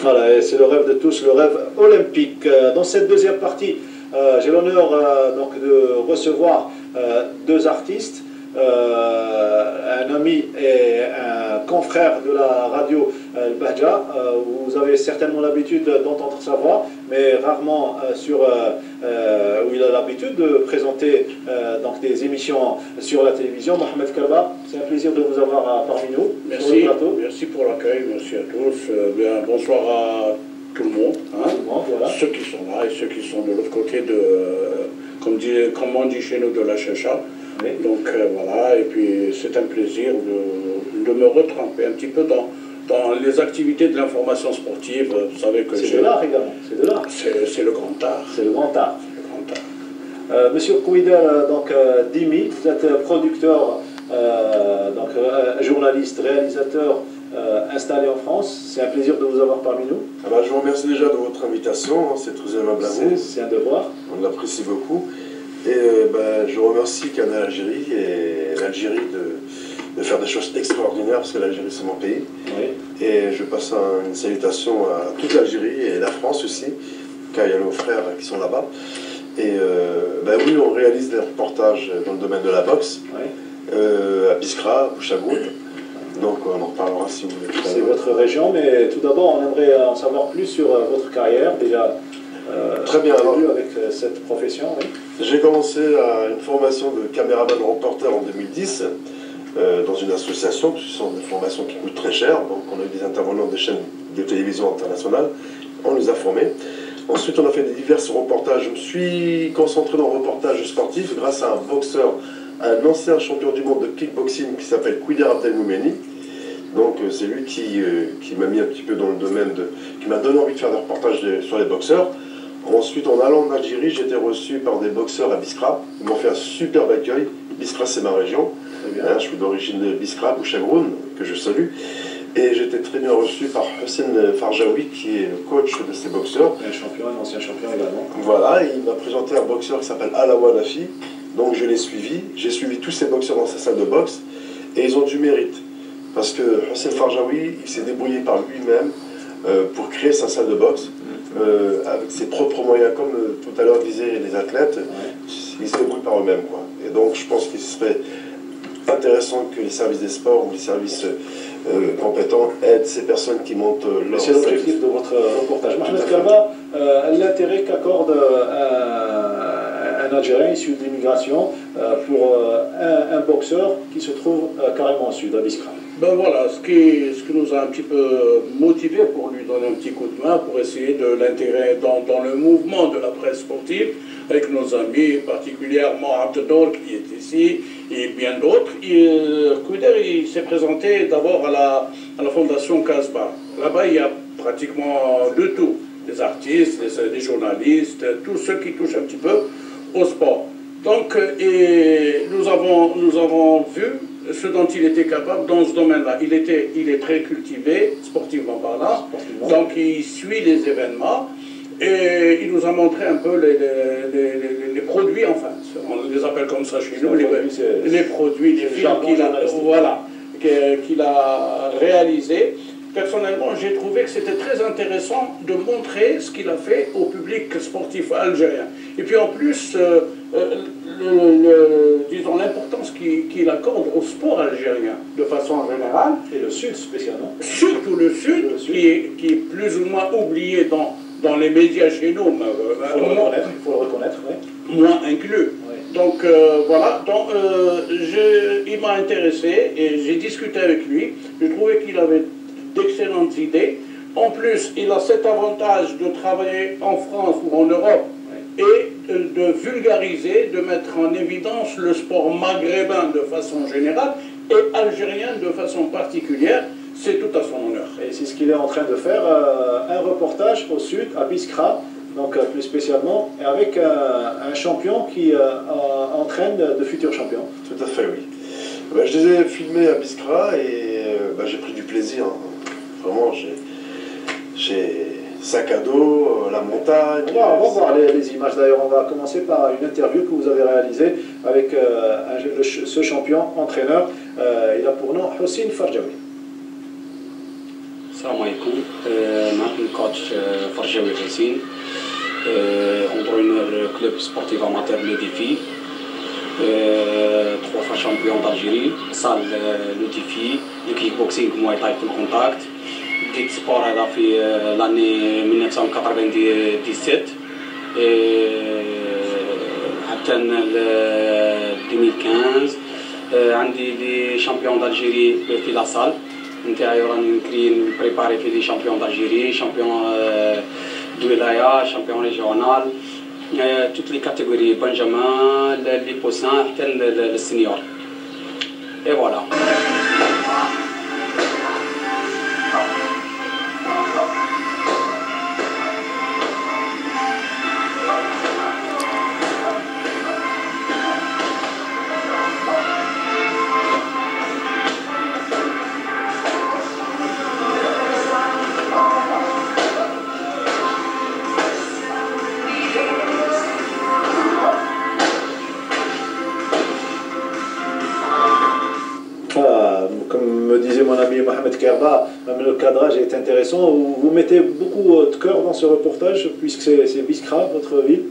Voilà, et c'est le rêve de tous, le rêve olympique. Dans cette deuxième partie, j'ai l'honneur donc de recevoir deux artistes, un ami et un confrère de la radio Al-Bahja. Vous avez certainement l'habitude d'entendre sa voix, mais rarement où il a l'habitude de présenter donc des émissions sur la télévision. Mohamed Kaba, c'est un plaisir de vous avoir parmi nous. Merci, sur le plateau. merci pour l'accueil, merci à tous. Bonsoir à tout le monde, hein. Tout le monde, voilà. Ceux qui sont là et ceux qui sont de l'autre côté comme on dit chez nous, de la Chacha. Oui. Donc voilà, et puis c'est un plaisir de me retremper un petit peu dans les activités de l'information sportive. Vous savez que c'est de l'art également, c'est de l'art. C'est le grand art. C'est le grand art. C'est le grand art. Monsieur Kouider Dimi, vous êtes producteur, journaliste, réalisateur installé en France. C'est un plaisir de vous avoir parmi nous. Je vous remercie déjà de votre invitation, c'est très aimable à vous. C'est un devoir. On l'apprécie beaucoup. Et je remercie Canal Algérie et l'Algérie de faire des choses extraordinaires, parce que l'Algérie c'est mon pays. Oui. Et je passe une salutation à toute l'Algérie et la France aussi, car il y a nos frères qui sont là-bas. Et oui, on réalise des reportages dans le domaine de la boxe, Oui. à Biskra, à Bouchagoud. Donc on en reparlera si vous voulez. C'est votre région, mais tout d'abord, on aimerait en savoir plus sur votre carrière, déjà. Très bien. Avec cette profession, oui. J'ai commencé une formation de caméraman reporter en 2010 dans une association, ce sont des formations qui coûtent très cher, donc on a eu des intervenants des chaînes de télévision internationales, on nous a formés. Ensuite on a fait des divers reportages, je me suis concentré dans le reportage sportif grâce à un boxeur, un ancien champion du monde de kickboxing qui s'appelle Kouider Abdelmoumeni. Donc c'est lui qui m'a mis un petit peu dans le domaine, qui m'a donné envie de faire des reportages sur les boxeurs. Ensuite, en allant en Algérie, j'ai été reçu par des boxeurs à Biskra. Ils m'ont fait un superbe accueil. Biskra, c'est ma région. Je suis d'origine de Biskra, Bouchagroun, que je salue. Et j'ai été très bien reçu par Hussein Farjaoui, qui est le coach de ces boxeurs. Un champion, un ancien champion également. Voilà, et il m'a présenté un boxeur qui s'appelle Alawa Nafi. Donc je l'ai suivi. J'ai suivi tous ces boxeurs dans sa salle de boxe. Et ils ont du mérite. Parce que Hussein Farjaoui, il s'est débrouillé par lui-même pour créer sa salle de boxe. Avec ses propres moyens, comme tout à l'heure disaient les athlètes, ils se débrouillent par eux-mêmes, quoi. Et donc je pense qu'il serait intéressant que les services des sports ou les services compétents aident ces personnes qui montent leur... C'est l'objectif de votre reportage. Mohamed Kaba, l'intérêt qu'accorde un Algérien issu de l'immigration pour un boxeur qui se trouve carrément au sud, à Biskra. Ben voilà, ce qui nous a un petit peu motivé pour lui donner un petit coup de main, pour essayer de l'intégrer dans le mouvement de la presse sportive, avec nos amis, particulièrement Abdelor qui est ici, et bien d'autres. Kouider, il s'est présenté d'abord à la fondation Casbah. Là-bas, il y a pratiquement de tout, des artistes, des journalistes, tous ceux qui touchent un petit peu au sport. Donc, et nous avons vu ce dont il était capable dans ce domaine-là. Il est très cultivé, sportivement parlant, donc il suit les événements et il nous a montré un peu les produits, enfin, on les appelle comme ça chez nous, les produits, les films qu'il a réalisés. Personnellement, j'ai trouvé que c'était très intéressant de montrer ce qu'il a fait au public sportif algérien. Et puis en plus, disons l'importance qu'il accorde au sport algérien de façon générale. Et le Sud spécialement. Surtout le Sud, qui est plus ou moins oublié dans les médias chez nous. Il faut le reconnaître, oui. Moins inclus. Oui. Donc voilà, il m'a intéressé et j'ai discuté avec lui. Je trouvais qu'il avait d'excellentes idées. En plus, il a cet avantage de travailler en France ou en Europe et de vulgariser, de mettre en évidence le sport maghrébin de façon générale et algérien de façon particulière. C'est tout à son honneur. Et c'est ce qu'il est en train de faire, un reportage au sud, à Biskra, donc plus spécialement, avec un champion qui entraîne de futurs champions. Tout à fait, oui. Je les ai filmés à Biskra et j'ai pris du plaisir. Hein. Vraiment, j'ai sac à dos, la montagne... On va voir les images. D'ailleurs, on va commencer par une interview que vous avez réalisée avec ce champion, entraîneur. Il a pour nom Hussein Farjaoui. السلام عليكم معكم coach Farjaoui Racine, entraîneur club sportif amateur Le Défi, 3 fois champion d'Algérie, salle Le Défi, le kickboxing Muay Thai full contact. بديت سبور هذا في لاني 1997 حتى 2015 عندي لي شامبيون دالجيري في لا سال نتاعي راني بريباري في لي شامبيون دالجيري شامبيون دو ولاية شامبيون ريجيونال توت لي كاتيجوري بنجامان لي بوسان حتى للسينيور اي فوالا. Comme me disait mon ami Mohamed Kerba, même le cadrage est intéressant. Vous mettez beaucoup de cœur dans ce reportage, puisque c'est Biskra, votre ville.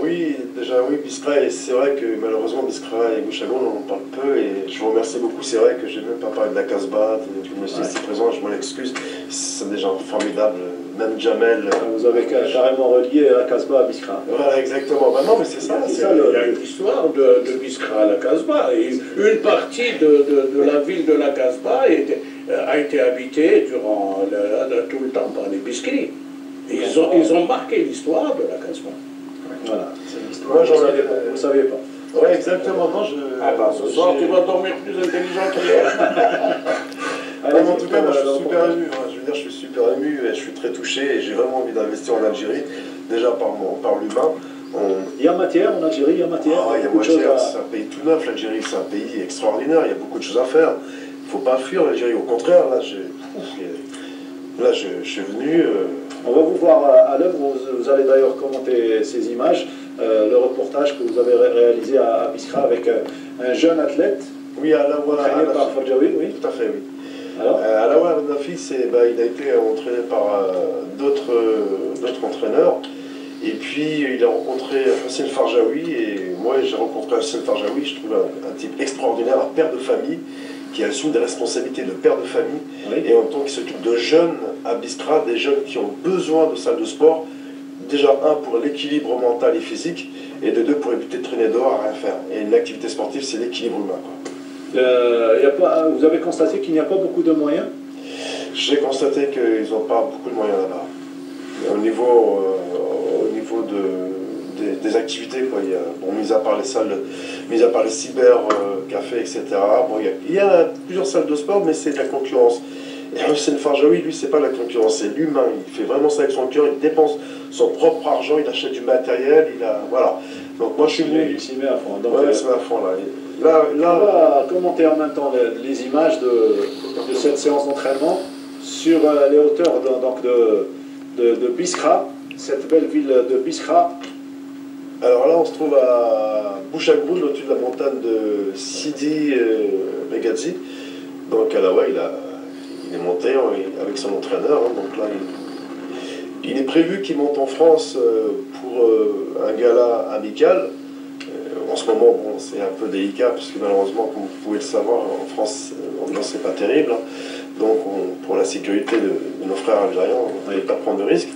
Oui, déjà oui, Biskra, et c'est vrai que malheureusement Biskra et Bouchagoun on en parle peu, et je vous remercie beaucoup, c'est vrai que j'ai même pas parlé de la Casbah, du monsieur ici présent, je m'en excuse, c'est des gens formidables, même Jamel. Vous avez carrément relié la Casbah à Biskra. Voilà, exactement, non mais c'est ça. Il y a une histoire de Biskra à la Casbah, et une partie de la ville de la Casbah a été habitée durant tout le temps par les Biskris. Ils ont marqué l'histoire de la Casbah. Voilà, c'est l'histoire. Moi, vous ne saviez pas. Oui, exactement. Non, ce soir, tu vas dormir plus intelligent qu'hier. En tout cas, moi, je suis super ému. Je veux dire, je suis super ému et je suis très touché et j'ai vraiment envie d'investir en Algérie, déjà par l'humain. Il y a matière en Algérie, il y a matière. Il y a matière, c'est un pays tout neuf. L'Algérie, c'est un pays extraordinaire. Il y a beaucoup de choses à faire. Il ne faut pas fuir l'Algérie. Au contraire, là, je suis venu. On va vous voir à l'œuvre, vous allez d'ailleurs commenter ces images, le reportage que vous avez réalisé à Biskra avec un jeune athlète, oui, entraîné par Farjaoui, oui. Tout à fait, oui. Alors Alawa Nafi, il a été entraîné par d'autres entraîneurs, et puis il a rencontré Hossein Farjaoui, et moi j'ai rencontré Hossein Farjaoui, je trouve un type extraordinaire, un père de famille, qui assume des responsabilités de père de famille, oui. Et en tant qu'il s'occupe de jeunes à Biskra, des jeunes qui ont besoin de salles de sport, déjà pour l'équilibre mental et physique, et de 2 pour éviter de traîner dehors à rien faire. Et une activité sportive, c'est l'équilibre humain. Vous avez constaté qu'il n'y a pas beaucoup de moyens? J'ai constaté qu'ils n'ont pas beaucoup de moyens là-bas. Au niveau des activités, quoi. Mis à part les salles, mis à part les cyber-cafés, etc. Il y a plusieurs salles de sport, mais c'est de la concurrence. Et Hossein Farjaoui, lui, c'est pas la concurrence, c'est l'humain. Il fait vraiment ça avec son cœur, il dépense son propre argent, il achète du matériel, voilà. Donc moi, je suis venu. Il s'y met à fond. Il s'y met à fond, là. On va commenter en même temps les images de cette séance d'entraînement sur les hauteurs de Biskra, cette belle ville de Biskra. Alors là, on se trouve à Bouchagoun, au-dessus de la montagne de Sidi Megadzi. Donc Alawa, il est monté avec son entraîneur. Donc là, il est prévu qu'il monte en France pour un gala amical. En ce moment, c'est un peu délicat, parce que malheureusement, comme vous pouvez le savoir, en France, l'ambiance n'est pas terrible. Donc, pour la sécurité de nos frères algériens, on ne peut pas prendre de risques.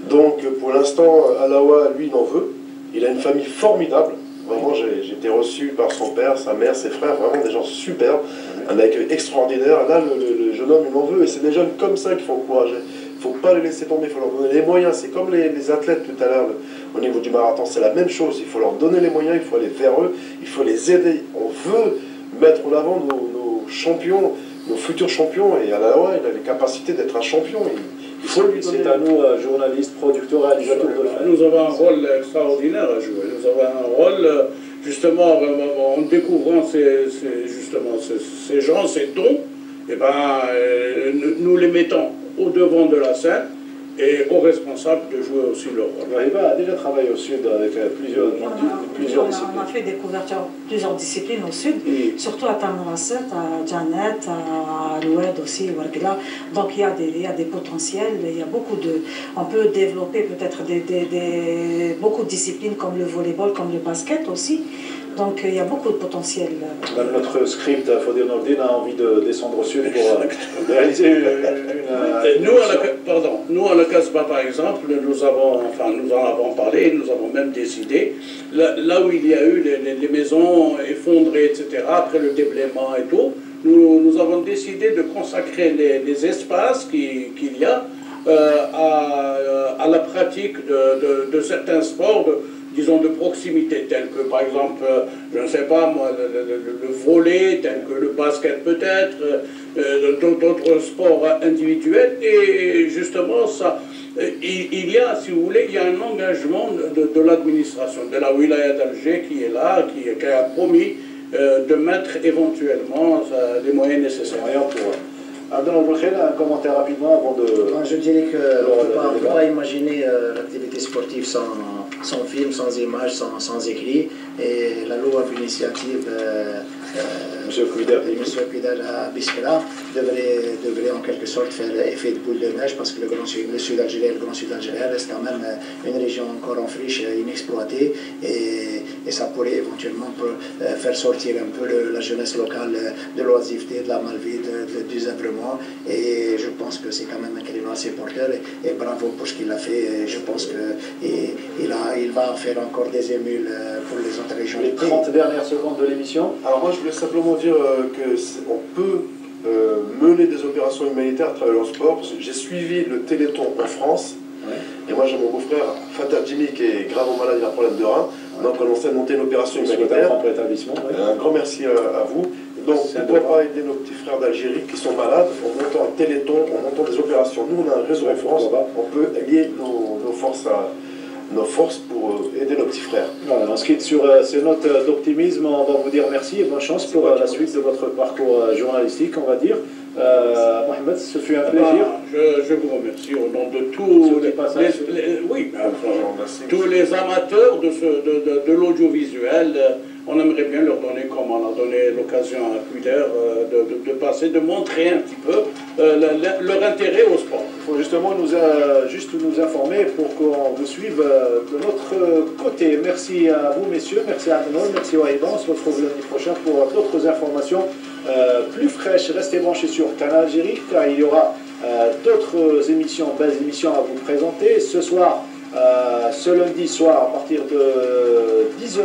Donc, pour l'instant, Alawa, lui, il en veut. Il a une famille formidable. Vraiment, j'ai été reçu par son père, sa mère, ses frères, vraiment des gens super, un accueil extraordinaire. Là, le jeune homme, il en veut, et c'est des jeunes comme ça qu'il faut encourager. Il ne faut pas les laisser tomber, il faut leur donner les moyens. C'est comme les athlètes tout à l'heure au niveau du marathon, c'est la même chose. Il faut leur donner les moyens, il faut aller vers eux, il faut les aider. On veut mettre en avant nos champions, nos futurs champions, et Alawa, il a les capacités d'être un champion. Il faut lui donner. C'est à nous, journalistes, producteurs, réalisateurs, de le faire. Nous avons un rôle extraordinaire à jouer. Nous avons un rôle, justement, en découvrant ces gens, ces dons, et nous les mettons au devant de la scène et aux responsables de jouer aussi leur rôle. Wahiba a déjà travaillé au Sud avec plusieurs disciplines. On a fait des couvertures, plusieurs disciplines au Sud, surtout à Tamarasset, à Janet, à Aloued aussi, Wargla. Donc il y a des potentiels, il y a beaucoup de... On peut développer peut-être beaucoup de disciplines comme le volleyball, comme le basket aussi. Donc il y a beaucoup de potentiel. Dans notre script, Fodil Nordin a envie de descendre au Sud pour réaliser une nous à la Casbah par exemple, nous en avons parlé, nous avons même décidé, là où il y a eu les maisons effondrées, etc., après le déblaiement et tout, nous avons décidé de consacrer les espaces qu'il y a à la pratique de certains sports, disons de proximité, tels que par exemple, je ne sais pas moi, le volley, tel que le basket peut-être, d'autres sports individuels, et justement ça, il y a, si vous voulez, il y a un engagement de l'administration, de la wilaya d'Alger qui est là, qui a promis de mettre éventuellement les moyens nécessaires. Un commentaire rapidement avant de... Je dirais qu'on ne peut pas imaginer l'activité sportive sans film, sans images, sans écrit. Et la loi of l'initiative M. Kouidar à Biskra devrait en quelque sorte faire effet de boule de neige, parce que le sud algérien, le grand sud algérien reste quand même une région encore en friche, inexploitée, et ça pourrait éventuellement faire sortir un peu la jeunesse locale de l'oisiveté, de la malvie, du désœuvrement, et je pense que c'est quand même un créneau assez porteur, et bravo pour ce qu'il a fait, et je pense qu'il va faire encore des émules pour les autres régions. Les 30 dernières secondes de l'émission. Alors moi je voulais simplement dire qu'on peut mener des opérations humanitaires à travers le sport, parce que j'ai suivi le Téléthon en France, et moi j'ai mon beau-frère Fatah Jimmy qui est gravement malade, il a un problème de rein, donc on essaie de monter une opération humanitaire. Un grand merci à vous. Donc pourquoi pas aider nos petits frères d'Algérie qui sont malades en montant un Téléthon, en montant des opérations. Nous on a un réseau en France, on peut lier nos forces pour aider nos petits frères. Voilà, on se quitte sur ces notes d'optimisme. On va vous dire merci et bonne chance pour la suite de votre parcours journalistique, on va dire. Mohamed, ce fut un plaisir. Je vous remercie au nom de tous tous les amateurs de l'audiovisuel. On aimerait bien leur donner, comme on a donné l'occasion à Kouidar, de passer, de montrer un petit peu leur intérêt au sport. Il faut justement juste nous informer pour qu'on vous suive de notre côté. Merci à vous, messieurs, merci à Adnol, merci à Wahiba. On se retrouve lundi prochain pour d'autres informations plus fraîches. Restez branchés sur Canal Algérie, car il y aura d'autres émissions, belles émissions à vous présenter. Ce soir, ce lundi soir, à partir de 10h.